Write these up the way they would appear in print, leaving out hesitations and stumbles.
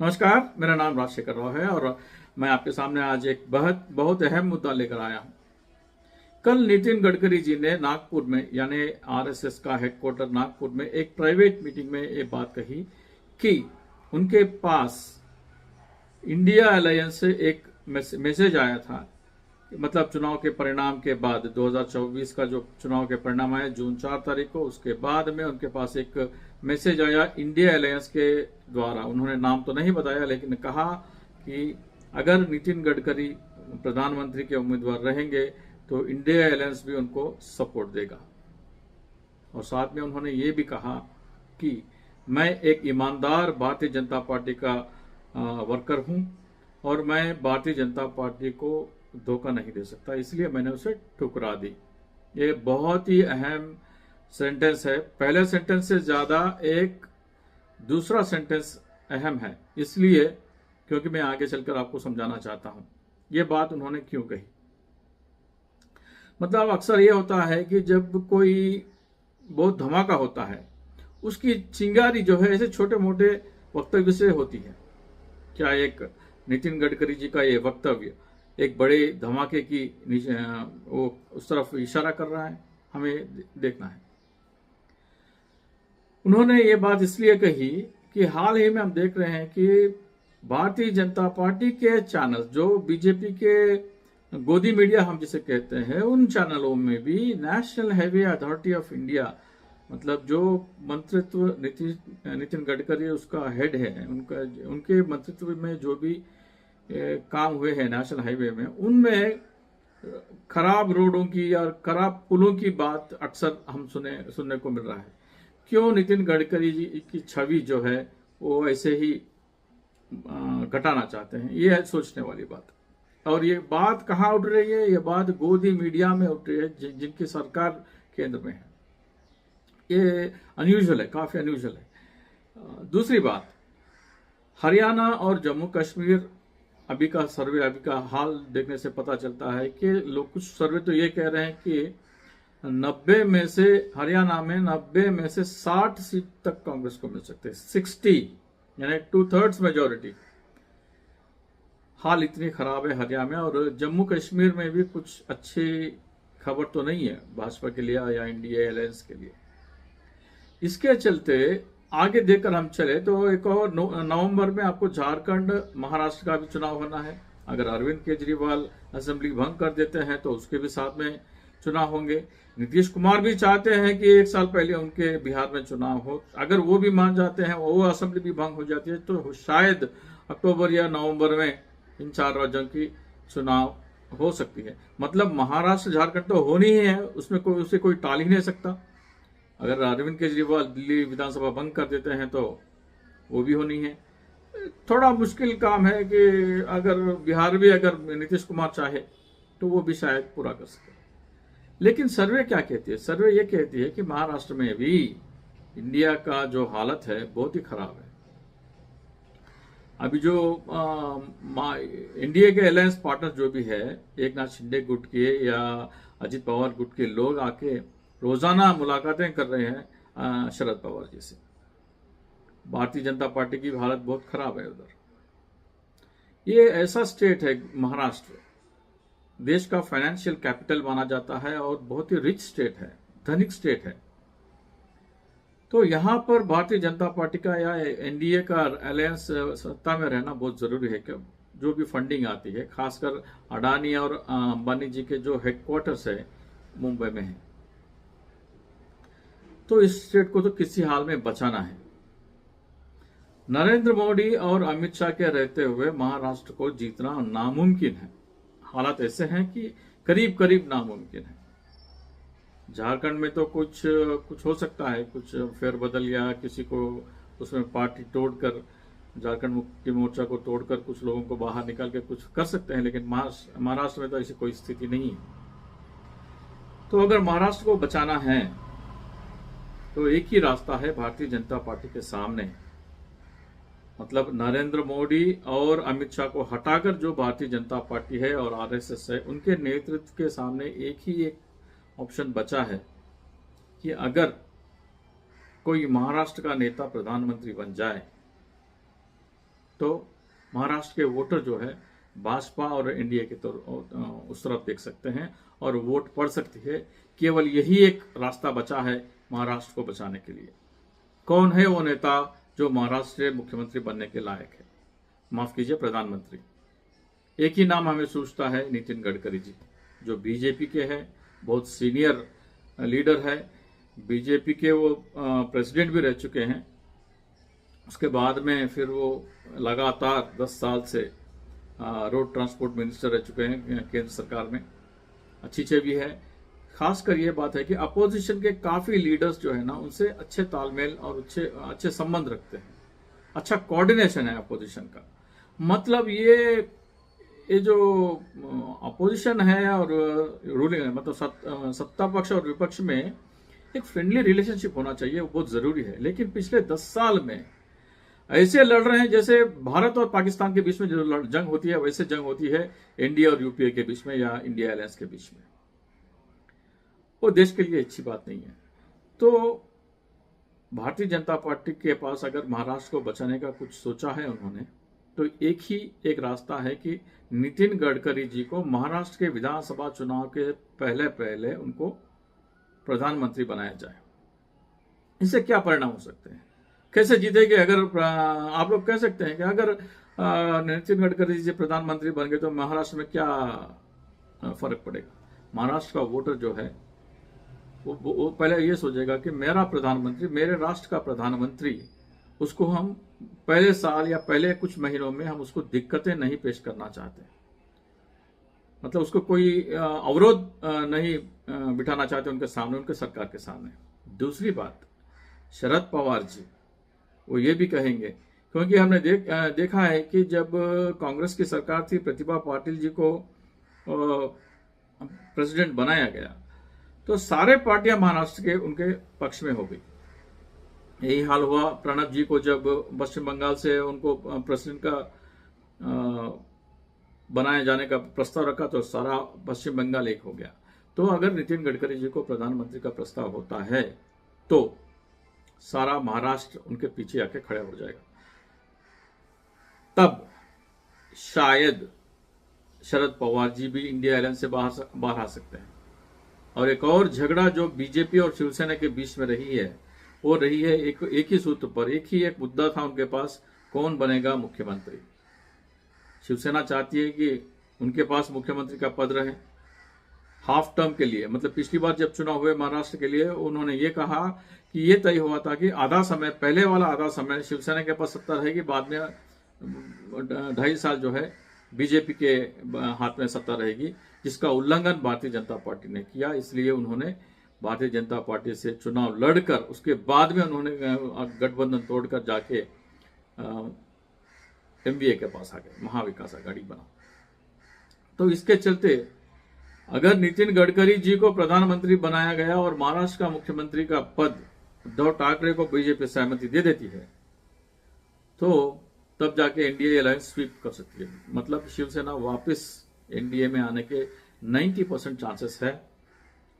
नमस्कार, मेरा नाम राजशेखर राव है और मैं आपके सामने आज एक बहुत अहम मुद्दा लेकर आया हूं। कल नितिन गडकरी जी ने नागपुर में यानी आरएसएस का हेडक्वार्टर नागपुर में एक प्राइवेट मीटिंग में ये बात कही कि उनके पास इंडिया अलायंस से एक मैसेज आया था। मतलब चुनाव के परिणाम के बाद 2024 का जो चुनाव के परिणाम आए जून 4 तारीख को, उसके बाद में उनके पास एक मैसेज आया इंडिया अलायंस के द्वारा। उन्होंने नाम तो नहीं बताया, लेकिन कहा कि अगर नितिन गडकरी प्रधानमंत्री के उम्मीदवार रहेंगे तो इंडिया अलायंस भी उनको सपोर्ट देगा। और साथ में उन्होंने ये भी कहा कि मैं एक ईमानदार भारतीय जनता पार्टी का वर्कर हूं और मैं भारतीय जनता पार्टी को धोखा नहीं दे सकता, इसलिए मैंने उसे ठुकरा दी। ये बहुत ही अहम सेंटेंस है। पहले सेंटेंस से ज्यादा एक दूसरा सेंटेंस अहम है, इसलिए क्योंकि मैं आगे चलकर आपको समझाना चाहता हूं ये बात उन्होंने क्यों कही। मतलब अक्सर ये होता है कि जब कोई बहुत धमाका होता है, उसकी चिंगारी जो है ऐसे छोटे मोटे वक्तव्य से होती है। क्या एक नितिन गडकरी जी का ये वक्तव्य एक बड़े धमाके की वो उस तरफ इशारा कर रहा है? हमें देखना है। उन्होंने ये बात इसलिए कही कि हाल ही में हम देख रहे हैं कि भारतीय जनता पार्टी के चैनल, जो बीजेपी के गोदी मीडिया हम जिसे कहते हैं, उन चैनलों में भी national highway authority of India, मतलब जो मंत्रित्व नितिन गडकरी उसका हेड है, उनके मंत्रित्व में जो भी काम हुए हैं नेशनल हाईवे में, उनमें खराब रोडों की या खराब पुलों की बात अक्सर हम सुनने को मिल रहा है। क्यों नितिन गडकरी जी की छवि जो है वो ऐसे ही घटाना चाहते हैं? ये है सोचने वाली बात। और ये बात कहाँ उठ रही है? ये बात गोदी मीडिया में उठ रही है, जिनकी सरकार केंद्र में है। ये अनयूजुअल है, काफी अनयूजुअल है। दूसरी बात, हरियाणा और जम्मू कश्मीर अभी का सर्वे, अभी का हाल देखने से पता चलता है कि लोग, कुछ सर्वे तो ये कह रहे हैं कि 90 में से, हरियाणा में 90 में से 60 सीट तक कांग्रेस को मिल सकते हैं। 60 यानी 2/3 मेजोरिटी। हाल इतनी खराब है हरियाणा में। और जम्मू कश्मीर में भी कुछ अच्छी खबर तो नहीं है भाजपा के लिए या इंडिया अलायंस के लिए। इसके चलते आगे देखकर हम चले तो एक और नवंबर में आपको झारखंड, महाराष्ट्र का भी चुनाव होना है। अगर अरविंद केजरीवाल असेंबली भंग कर देते हैं तो उसके भी साथ में चुनाव होंगे। नीतीश कुमार भी चाहते हैं कि 1 साल पहले उनके बिहार में चुनाव हो। अगर वो भी मान जाते हैं, वो असेंबली भी भंग हो जाती है, तो शायद अक्टूबर या नवंबर में इन 4 राज्यों की चुनाव हो सकती है। मतलब महाराष्ट्र, झारखंड तो होनी ही है, उसमें उसे कोई टाल ही नहीं सकता। अगर अरविंद केजरीवाल दिल्ली विधानसभा भंग कर देते हैं तो वो भी होनी है। थोड़ा मुश्किल काम है कि अगर बिहार भी अगर नीतीश कुमार चाहे तो वो भी शायद पूरा कर सके। लेकिन सर्वे क्या कहती है? सर्वे ये कहती है कि महाराष्ट्र में भी इंडिया का जो हालत है बहुत ही खराब है। अभी जो इंडिया के अलायंस पार्टनर जो भी है, एक नाथ शिंदे गुट के या अजित पवार गुट के लोग आके रोजाना मुलाकातें कर रहे हैं शरद पवार जी से। भारतीय जनता पार्टी की हालत बहुत खराब है उधर। ये ऐसा स्टेट है महाराष्ट्र, देश का फाइनेंशियल कैपिटल माना जाता है और बहुत ही रिच स्टेट है, धनिक स्टेट है। तो यहां पर भारतीय जनता पार्टी का या एनडीए का अलायंस सत्ता में रहना बहुत जरूरी है। कि जो भी फंडिंग आती है, खासकर अडानी और अंबानी जी के जो हेडक्वार्टर्स है मुंबई में है, तो इस स्टेट को तो किसी हाल में बचाना है। नरेंद्र मोदी और अमित शाह के रहते हुए महाराष्ट्र को जीतना नामुमकिन है। हालात ऐसे हैं कि करीब करीब नामुमकिन है। झारखंड में तो कुछ हो सकता है, कुछ फेरबदल या किसी को उसमें पार्टी तोड़कर, झारखंड मुक्ति मोर्चा को तोड़कर कुछ लोगों को बाहर निकाल के कुछ कर सकते हैं, लेकिन महाराष्ट्र में तो ऐसी कोई स्थिति नहीं है। तो अगर महाराष्ट्र को बचाना है तो एक ही रास्ता है भारतीय जनता पार्टी के सामने। मतलब नरेंद्र मोदी और अमित शाह को हटाकर जो भारतीय जनता पार्टी है और आरएसएस है, उनके नेतृत्व के सामने एक ऑप्शन बचा है कि अगर कोई महाराष्ट्र का नेता प्रधानमंत्री बन जाए तो महाराष्ट्र के वोटर जो है भाजपा और एनडीए के उस तरफ देख सकते हैं और वोट पड़ सकती है। केवल यही एक रास्ता बचा है महाराष्ट्र को बचाने के लिए। कौन है वो नेता जो महाराष्ट्र के मुख्यमंत्री बनने के लायक है, माफ कीजिए प्रधानमंत्री? एक ही नाम हमें सूझता है, नितिन गडकरी जी, जो बीजेपी के हैं, बहुत सीनियर लीडर है। बीजेपी के वो प्रेसिडेंट भी रह चुके हैं। उसके बाद में फिर वो लगातार 10 साल से रोड ट्रांसपोर्ट मिनिस्टर रह चुके हैं केंद्र सरकार में, अच्छी छवि है। खासकर ये बात है कि अपोजिशन के काफी लीडर्स जो है ना, उनसे अच्छे तालमेल और अच्छे संबंध रखते हैं, अच्छा कोऑर्डिनेशन है अपोजिशन का। मतलब ये जो अपोजिशन है और रूलिंग है, मतलब सत्ता पक्ष और विपक्ष में एक फ्रेंडली रिलेशनशिप होना चाहिए, वो बहुत जरूरी है। लेकिन पिछले 10 साल में ऐसे लड़ रहे हैं जैसे भारत और पाकिस्तान के बीच में जो जंग होती है, वैसे जंग होती है इंडिया और यूपीए के बीच में या इंडिया अलायंस के बीच में। वो देश के लिए अच्छी बात नहीं है। तो भारतीय जनता पार्टी के पास अगर महाराष्ट्र को बचाने का कुछ सोचा है उन्होंने, तो एक रास्ता है कि नितिन गडकरी जी को महाराष्ट्र के विधानसभा चुनाव के पहले उनको प्रधानमंत्री बनाया जाए। इससे क्या परिणाम हो सकते हैं, कैसे जीतेंगे? अगर आप लोग कह सकते हैं कि अगर नितिन गडकरी जी प्रधानमंत्री बन गए तो महाराष्ट्र में क्या फर्क पड़ेगा? महाराष्ट्र का वोटर जो है वो पहले ये सोचेगा कि मेरा प्रधानमंत्री, मेरे राष्ट्र का प्रधानमंत्री, उसको हम पहले साल या पहले कुछ महीनों में हम उसको दिक्कतें नहीं पेश करना चाहते, मतलब उसको कोई अवरोध नहीं बिठाना चाहते उनके सामने, उनके सरकार के सामने। दूसरी बात, शरद पवार जी वो ये भी कहेंगे, क्योंकि हमने देखा है कि जब कांग्रेस की सरकार थी, प्रतिभा पाटिल जी को प्रेसिडेंट बनाया गया तो सारे पार्टियां महाराष्ट्र के उनके पक्ष में हो गई। यही हाल हुआ प्रणब जी को, जब पश्चिम बंगाल से उनको प्रेसिडेंट का बनाए जाने का प्रस्ताव रखा तो सारा पश्चिम बंगाल एक हो गया। तो अगर नितिन गडकरी जी को प्रधानमंत्री का प्रस्ताव होता है तो सारा महाराष्ट्र उनके पीछे आके खड़े हो जाएगा। तब शायद शरद पवार जी भी इंडिया अलायंस से बाहर आ सकते हैं। और एक और झगड़ा जो बीजेपी और शिवसेना के बीच में रही है, वो रही है एक ही सूत्र पर, एक मुद्दा था उनके पास, कौन बनेगा मुख्यमंत्री। शिवसेना चाहती है कि उनके पास मुख्यमंत्री का पद रहे हाफ टर्म के लिए। मतलब पिछली बार जब चुनाव हुए महाराष्ट्र के लिए, उन्होंने ये कहा कि ये तय हुआ था कि आधा समय, पहले वाला आधा समय शिवसेना के पास सत्ता रहेगी, बाद में 2.5 साल जो है बीजेपी के हाथ में सत्ता रहेगी, जिसका उल्लंघन भारतीय जनता पार्टी ने किया। इसलिए उन्होंने भारतीय जनता पार्टी से चुनाव लड़कर उसके बाद में उन्होंने गठबंधन तोड़कर जाके एमवीए के पास आ गए, महाविकास आघाड़ी बना। तो इसके चलते अगर नितिन गडकरी जी को प्रधानमंत्री बनाया गया और महाराष्ट्र का मुख्यमंत्री का पद उद्धव ठाकरे को बीजेपी सहमति दे देती है, तो तब जाके एनडीए अलायंस स्वीप कर सकती है। मतलब शिवसेना वापस एनडीए में आने के 90% चांसेस है।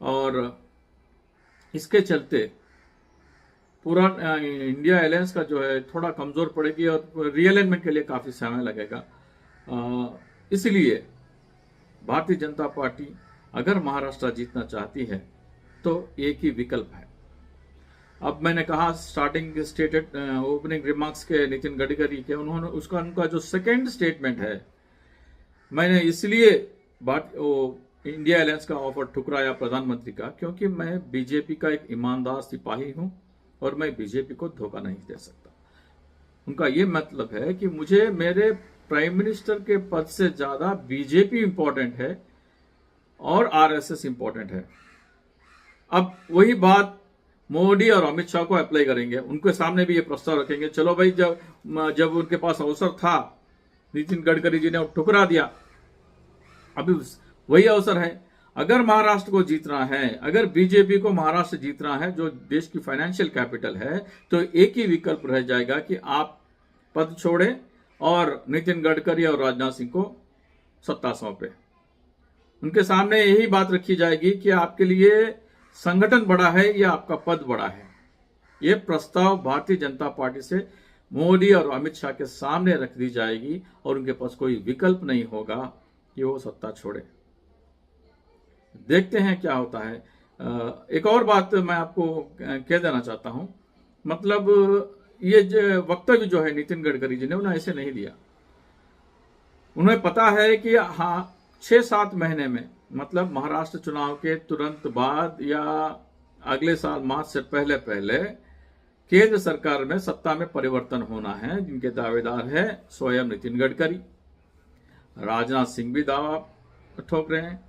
और इसके चलते पूरा इंडिया अलायंस का जो है थोड़ा कमजोर पड़ेगी और रीअलाइनमेंट के लिए काफी समय लगेगा। इसलिए भारतीय जनता पार्टी अगर महाराष्ट्र जीतना चाहती है तो एक ही विकल्प है। अब मैंने कहा स्टार्टिंग स्टेटेड ओपनिंग रिमार्क्स के नितिन गडकरी के, उनका जो सेकेंड स्टेटमेंट है, मैंने इसलिए इंडिया अलायंस का ऑफर ठुकराया प्रधानमंत्री का, क्योंकि मैं बीजेपी का एक ईमानदार सिपाही हूं और मैं बीजेपी को धोखा नहीं दे सकता। उनका ये मतलब है कि मुझे मेरे प्राइम मिनिस्टर के पद से ज्यादा बीजेपी इंपॉर्टेंट है और आरएसएस इंपॉर्टेंट है। अब वही बात मोदी और अमित शाह को अप्लाई करेंगे, उनके सामने भी ये प्रस्ताव रखेंगे। चलो भाई, जब उनके पास अवसर था, नितिन गडकरी जी ने ठुकरा दिया, अभी वही अवसर है। अगर महाराष्ट्र को जीतना है, अगर बीजेपी को महाराष्ट्र जीतना है जो देश की फाइनेंशियल कैपिटल है, तो एक ही विकल्प रह जाएगा कि आप पद छोड़े और नितिन गडकरी और राजनाथ सिंह को सत्ता सौंपे। उनके सामने यही बात रखी जाएगी कि आपके लिए संगठन बड़ा है या आपका पद बड़ा है। यह प्रस्ताव भारतीय जनता पार्टी से मोदी और अमित शाह के सामने रख दी जाएगी और उनके पास कोई विकल्प नहीं होगा कि वो सत्ता छोड़े। देखते हैं क्या होता है। एक और बात मैं आपको कह देना चाहता हूं, मतलब ये वक्तव्य जो है नितिन गडकरी जी ने, उन्हें ऐसे नहीं दिया। उन्हें पता है कि हाँ 6-7 महीने में, मतलब महाराष्ट्र चुनाव के तुरंत बाद या अगले साल मार्च से पहले पहले केंद्र सरकार में सत्ता में परिवर्तन होना है, जिनके दावेदार है स्वयं नितिन गडकरी। राजनाथ सिंह भी दावा ठोक रहे हैं,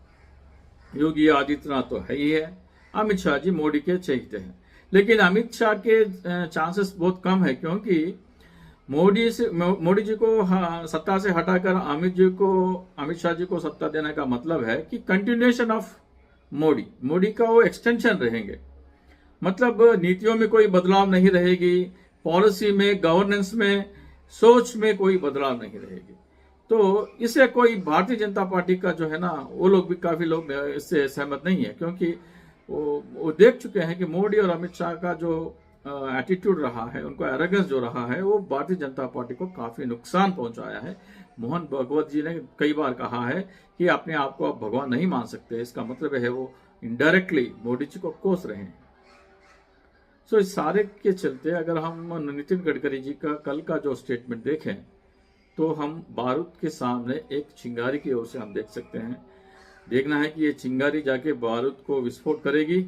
योगी आदित्यनाथ तो है ही है, अमित शाह जी मोदी के चहेते हैं। लेकिन अमित शाह के चांसेस बहुत कम है, क्योंकि मोदी जी को सत्ता से हटाकर अमित शाह जी को सत्ता देने का मतलब है कि कंटिन्यूएशन ऑफ मोदी का वो एक्सटेंशन रहेंगे। मतलब नीतियों में कोई बदलाव नहीं रहेगी, पॉलिसी में, गवर्नेंस में, सोच में कोई बदलाव नहीं रहेगी। तो इससे कोई भारतीय जनता पार्टी का जो है ना, वो लोग भी, काफी लोग इससे सहमत नहीं है, क्योंकि वो देख चुके हैं कि मोदी और अमित शाह का जो एटीट्यूड रहा है, उनका एरोगेंस जो रहा है, वो भारतीय जनता पार्टी को काफी नुकसान पहुंचाया है। मोहन भागवत जी ने कई बार कहा है कि अपने आप को आप भगवान नहीं मान सकते, इसका मतलब है वो इनडायरेक्टली मोदी जी को कोस रहे हैं। सो इस सारे के चलते अगर हम नितिन गडकरी जी का कल का जो स्टेटमेंट देखें, तो हम बारूद के सामने एक चिंगारी की ओर से हम देख सकते हैं। देखना है कि ये चिंगारी जाके बारूद को विस्फोट करेगी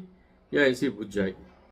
या ऐसी बुझ जाएगी।